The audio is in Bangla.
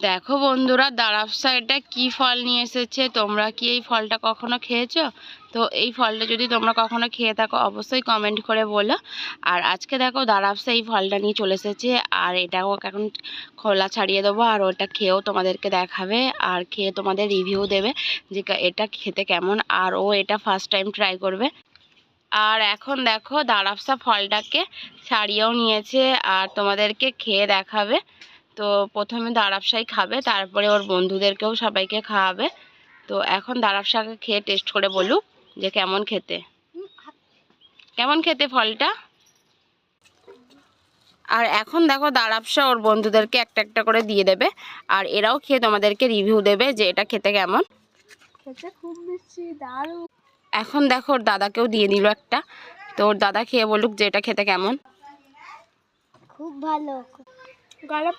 দেখো বন্ধুরা, দারাবসা এটা কি ফল নিয়ে এসেছে। তোমরা কি এই ফলটা কখনো খেয়েছো? তো এই ফলটা যদি তোমরা কখনো খেয়ে থাকো অবশ্যই কমেন্ট করে বলো। আর আজকে দেখো দারাবসা এই ফলটা নিয়ে চলে এসেছে, আর এটাও এখন খোলা ছাড়িয়ে দেবো, আর ওটা খেয়েও তোমাদেরকে দেখাবে আর খেয়ে তোমাদের রিভিউ দেবে যে এটা খেতে কেমন। আর ও এটা ফার্স্ট টাইম ট্রাই করবে। আর এখন দেখো দারাবসা ফলটাকে ছাড়িয়েও নিয়েছে আর তোমাদেরকে খেয়ে দেখাবে। তো প্রথমে দারাবসাই খাবে, তারপরে ওর বন্ধুদেরকেও সবাইকে খাওয়াবে। তো এখন দারাবসাকে খেয়ে টেস্ট করে বলুক যে কেমন খেতে, কেমন খেতে ফলটা। আর এখন দেখো দারাবসা ওর বন্ধুদেরকে একটা একটা করে দিয়ে দেবে, আর এরাও খেয়ে তোমাদেরকে রিভিউ দেবে যে এটা খেতে কেমন। খেতে খুব মিষ্টি, দারুণ। এখন দেখো ওর দাদাকেও দিয়ে দিল একটা, তো ওর দাদা খেয়ে বলুক যে এটা খেতে কেমন। খুব ভালো। গলা